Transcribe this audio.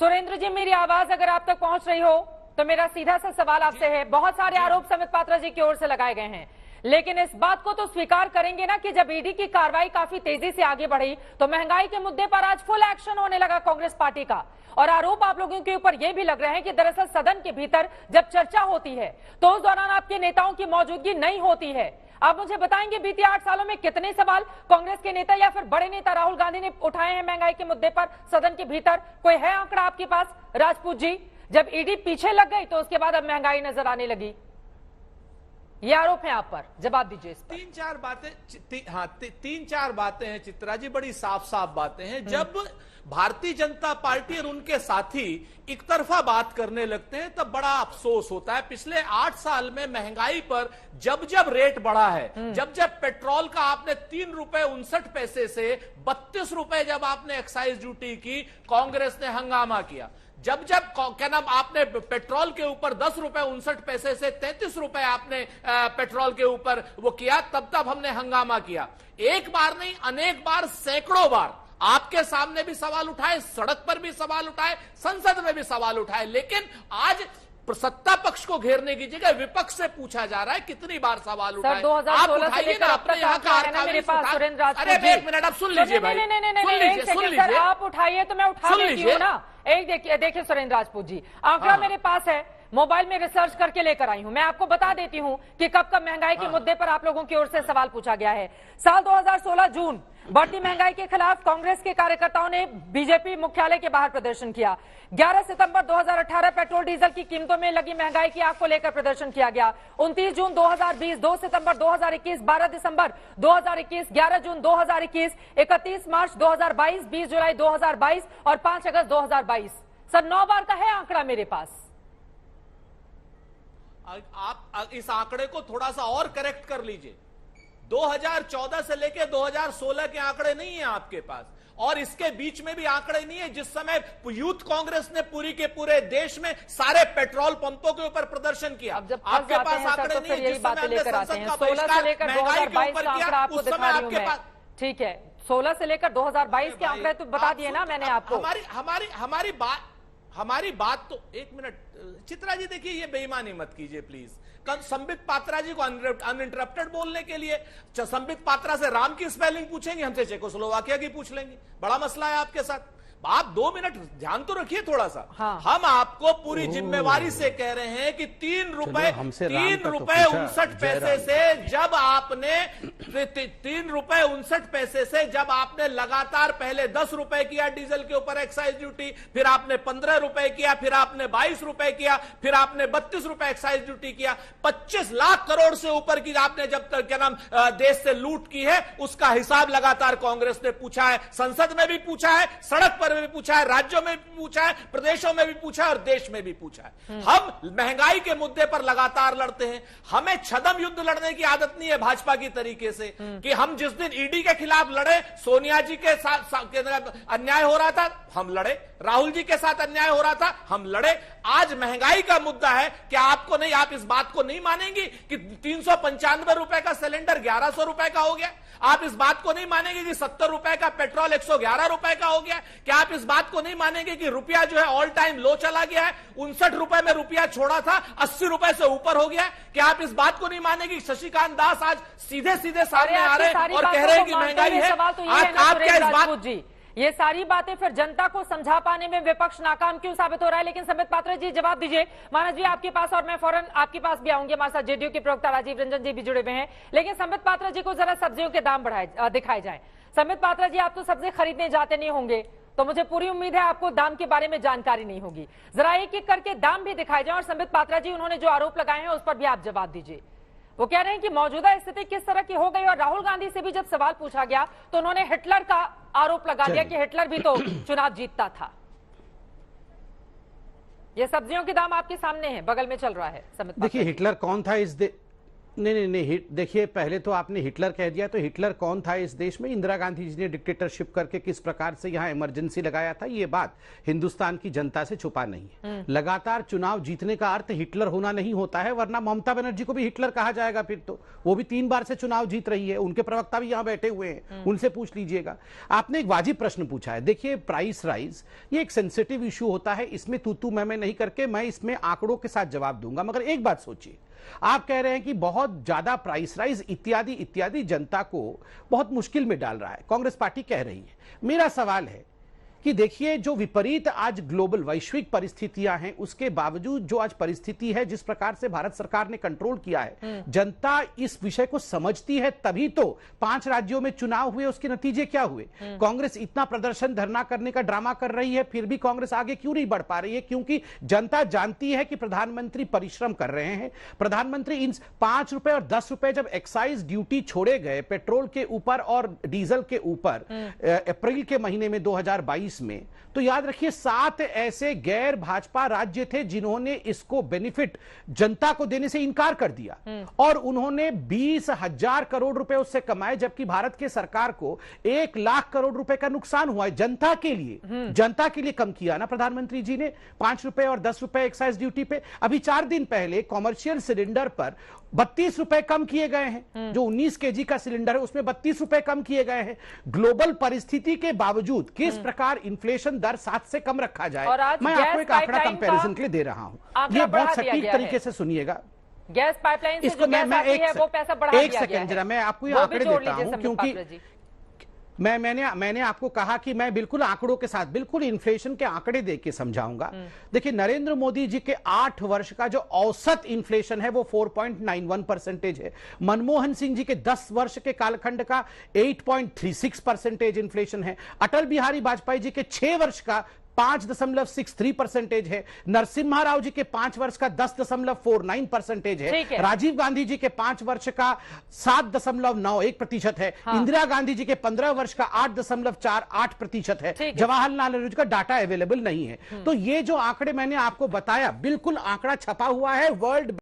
सुरेंद्र जी, मेरी आवाज अगर आप तक पहुंच रही हो तो मेरा सीधा सा सवाल आपसे है। बहुत सारे आरोप संबित पात्रा जी की ओर से लगाए गए हैं, लेकिन इस बात को तो स्वीकार करेंगे ना कि जब ईडी की कार्रवाई काफी तेजी से आगे बढ़ी तो महंगाई के मुद्दे पर आज फुल एक्शन होने लगा कांग्रेस पार्टी का। और आरोप आप लोगों के ऊपर यह भी लग रहे हैं कि दरअसल सदन के भीतर जब चर्चा होती है तो उस दौरान आपके नेताओं की मौजूदगी नहीं होती है। आप मुझे बताएंगे बीते 8 सालों में कितने सवाल कांग्रेस के नेता या फिर बड़े नेता राहुल गांधी ने उठाए हैं महंगाई के मुद्दे पर सदन के भीतर? कोई है आंकड़ा आपके पास राजपूत जी? जब ईडी पीछे लग गई तो उसके बाद अब महंगाई नजर आने लगी, ये आरोप है आप पर, जवाब दीजिए। तीन चार बातें हैं चित्रा जी, बड़ी साफ साफ बातें हैं। जब भारतीय जनता पार्टी और उनके साथी एक तरफा बात करने लगते हैं तब बड़ा अफसोस होता है। पिछले 8 साल में महंगाई पर जब जब रेट बढ़ा है, जब जब पेट्रोल का आपने 3 रुपए 59 पैसे से 32 रुपए जब आपने एक्साइज ड्यूटी की, कांग्रेस ने हंगामा किया। जब जब क्या नाम आपने पेट्रोल के ऊपर 10 रुपए 59 पैसे से 33 रुपए आपने पेट्रोल के ऊपर वो किया, तब तब हमने हंगामा किया। एक बार नहीं, अनेक बार, सैकड़ों बार आपके सामने भी सवाल उठाए, सड़क पर भी सवाल उठाए, संसद में भी सवाल उठाए। लेकिन आज सत्ता पक्ष को घेरने की जगह विपक्ष से पूछा जा रहा है कितनी बार सवाल उठाए। आप उठाइए ना अपने यहाँ का मेरे पास सुरेंद्र राजपूत जी। अरे एक मिनट, आप सुन लीजिए भाई, सुन लीजिए। आप उठाइए तो मैं उठा लेती हूँ ना। एक देखिए सुरेंद्र राजपूत जी, आंकड़ा मेरे पास है, मोबाइल में रिसर्च करके लेकर आई हूं। मैं आपको बता देती हूं कि कब कब महंगाई के मुद्दे पर आप लोगों की ओर से सवाल पूछा गया है। साल 2016 जून, बढ़ती महंगाई के खिलाफ कांग्रेस के कार्यकर्ताओं ने बीजेपी मुख्यालय के बाहर प्रदर्शन किया। 11 सितंबर 2018 पेट्रोल डीजल की कीमतों में लगी महंगाई की आग को लेकर प्रदर्शन किया गया। 29 जून 2020, 2 सितंबर 2021, 12 दिसंबर 2021, 11 जून 2021, 31 मार्च 2022, 20 जुलाई 2022 और 5 अगस्त 2022। सर 9 बार का है आंकड़ा मेरे पास। आप इस आंकड़े को थोड़ा सा और करेक्ट कर लीजिए। 2014 से लेकर 2016 के आंकड़े नहीं है आपके पास, और इसके बीच में भी आंकड़े नहीं है जिस समय यूथ कांग्रेस ने पूरी के पूरे देश में सारे पेट्रोल पंपों के ऊपर प्रदर्शन किया। अब जब आपके पास आंकड़े नहीं है जिस समय हमने संसद का बहिष्कार महंगाई के ऊपर किया, उस समय आपके पास। ठीक है, 16 से लेकर 2022 के आंकड़े तो बता दिए ना मैंने आपको। हमारी बात तो एक मिनट चित्रा जी, देखिए ये बेईमानी मत कीजिए प्लीज। कल संबित पात्रा जी को अनइंटरप्टेड बोलने के लिए संबित पात्रा से राम की स्पेलिंग पूछेंगे, हमसे चेकोस्लोवाकिया की पूछ लेंगे। बड़ा मसला है आपके साथ। आप 2 मिनट ध्यान तो रखिए थोड़ा सा। हाँ। हम आपको पूरी जिम्मेवारी से कह रहे हैं कि 3 रुपए 59 पैसे से जब आपने 3 रुपए 59 पैसे से जब आपने लगातार पहले 10 रुपए किया डीजल के ऊपर एक्साइज ड्यूटी, फिर आपने 15 रुपए किया, फिर आपने 22 रुपए किया, फिर आपने 32 रुपए एक्साइज ड्यूटी किया। 25 लाख करोड़ से ऊपर की आपने जब तक क्या नाम देश से लूट की है, उसका हिसाब लगातार कांग्रेस ने पूछा है। संसद में भी पूछा है, सड़क पर भी पूछा है, राज्यों में भी पूछा है, प्रदेशों में भी पूछा है और देश में भी पूछा है। हम महंगाई के मुद्दे पर लगातार लड़ते हैं। हमें छदम युद्ध लड़ने की आदत नहीं है भाजपा की तरीके से कि हम जिस दिन ईडी के खिलाफ लड़े, सोनिया जी के साथ अन्याय हो रहा था हम लड़े, राहुल जी के साथ अन्याय हो रहा था हम लड़े। आज महंगाई का मुद्दा है, क्या आपको नहीं, आप इस बात को नहीं मानेंगे कि 395 रुपए का सिलेंडर 1100 रुपए का हो गया? आप इस बात को नहीं मानेंगे कि 70 रुपए का पेट्रोल 111 रुपए का हो गया? क्या आप इस बात को नहीं मानेंगे कि रुपया जो है ऑल टाइम लो चला गया है? 59 रुपए में रुपया छोड़ा था, 80 रुपए से ऊपर हो गया है। क्या आप इस बात को नहीं मानेंगे कि शशिकांत दास आज सीधे सीधे सामने आ रहे हैं और कह रहे हैं कि महंगाई है? आप क्या इस बात जी, ये सारी बातें फिर जनता को समझा पाने में विपक्ष नाकाम क्यों साबित हो रहा है? लेकिन संबित पात्रा जी जवाब दीजिए। मानस जी आपके पास, और मैं फौरन आपके पास भी आऊंगी। हमारे साथ जेडीयू के प्रवक्ता राजीव रंजन जी भी जुड़े हुए हैं। लेकिन संबित पात्रा जी को जरा सब्जियों के दाम दिखाए जाए। संबित पात्रा जी, आप तो सब्जी खरीदने जाते नहीं होंगे, तो मुझे पूरी उम्मीद है आपको दाम के बारे में जानकारी नहीं होगी। जरा एक एक करके दाम भी दिखाए जाए। और संबित पात्रा जी, उन्होंने जो आरोप लगाए हैं उस पर भी आप जवाब दीजिए। वो कह रहे हैं कि मौजूदा स्थिति किस तरह की हो गई, और राहुल गांधी से भी जब सवाल पूछा गया तो उन्होंने हिटलर का आरोप लगा दिया कि हिटलर भी तो चुनाव जीतता था। ये सब्जियों के दाम आपके सामने हैं, बगल में चल रहा है। देखिए हिटलर कौन था नहीं, देखिए, पहले तो आपने हिटलर कह दिया, तो हिटलर कौन था इस देश में? इंदिरा गांधी जी ने डिक्टेटरशिप करके किस प्रकार से यहां इमरजेंसी लगाया था, ये बात हिंदुस्तान की जनता से छुपा नहीं है। लगातार चुनाव जीतने का अर्थ हिटलर होना नहीं होता है, वरना ममता बनर्जी को भी हिटलर कहा जाएगा फिर तो। वो भी 3 बार से चुनाव जीत रही है, उनके प्रवक्ता भी यहां बैठे हुए हैं, उनसे पूछ लीजिएगा। आपने एक वाजिब प्रश्न पूछा है। देखिए, प्राइस राइज ये एक सेंसिटिव इश्यू होता है, इसमें तू मैं नहीं करके मैं इसमें आंकड़ों के साथ जवाब दूंगा। मगर एक बात सोचिए, आप कह रहे हैं कि बहुत ज्यादा प्राइस राइज इत्यादि इत्यादि जनता को बहुत मुश्किल में डाल रहा है, कांग्रेस पार्टी कह रही है। मेरा सवाल है कि देखिए, जो विपरीत आज ग्लोबल वैश्विक परिस्थितियां हैं, उसके बावजूद जो आज परिस्थिति है, जिस प्रकार से भारत सरकार ने कंट्रोल किया है, जनता इस विषय को समझती है, तभी तो 5 राज्यों में चुनाव हुए, उसके नतीजे क्या हुए? कांग्रेस इतना प्रदर्शन धरना करने का ड्रामा कर रही है, फिर भी कांग्रेस आगे क्यों नहीं बढ़ पा रही है? क्योंकि जनता जानती है कि प्रधानमंत्री परिश्रम कर रहे हैं। प्रधानमंत्री इन 5 रुपए और 10 रुपए जब एक्साइज ड्यूटी छोड़े गए पेट्रोल के ऊपर और डीजल के ऊपर अप्रैल के महीने में 2022 में, तो याद रखिए 7 ऐसे गैर भाजपा राज्य थे जिन्होंने इसको बेनिफिट जनता को देने से इनकार कर दिया, और उन्होंने 20,000 करोड़ रुपए उससे कमाए, जबकि भारत के सरकार को 1 लाख करोड़ रुपए का नुकसान हुआ है। जनता के लिए कम किया ना प्रधानमंत्री जी ने, 5 रुपए और 10 रुपए एक्साइज ड्यूटी पे। अभी 4 दिन पहले कॉमर्शियल सिलेंडर पर 32 रुपए कम किए गए हैं। जो 19 केजी का सिलेंडर है उसमें 32 रुपए कम किए गए हैं। ग्लोबल परिस्थिति के बावजूद किस प्रकार इन्फ्लेशन दर 7 से कम रखा जाए, मैं आपको एक आंकड़ा कंपैरिजन के लिए दे रहा हूं, ये बहुत सटीक तरीके से सुनिएगा। गैस पाइपलाइन से इसको जो गैस आती है वो पैसा बढ़ा दिया गया है। 1 सेकंड जरा, मैं आपको ये आंकड़े देता हूं, क्योंकि मैंने आपको कहा कि मैं बिल्कुल आंकड़ों के साथ, बिल्कुल इन्फ्लेशन के आंकड़े देके समझाऊंगा। देखिए, नरेंद्र मोदी जी के 8 वर्ष का जो औसत इन्फ्लेशन है वो 4.91% है। मनमोहन सिंह जी के 10 वर्ष के कालखंड का 8.36% इन्फ्लेशन है। अटल बिहारी वाजपेयी जी के 6 वर्ष का 5.63% है। नरसिम्हा राव जी के 5 वर्ष का 10.49% है। राजीव गांधी जी के 5 वर्ष का 7.91% है। इंदिरा गांधी जी के 15 वर्ष का 8.48% है। जवाहरलाल नेहरू जी का डाटा अवेलेबल नहीं है। तो ये जो आंकड़े मैंने आपको बताया, बिल्कुल आंकड़ा छपा हुआ है वर्ल्ड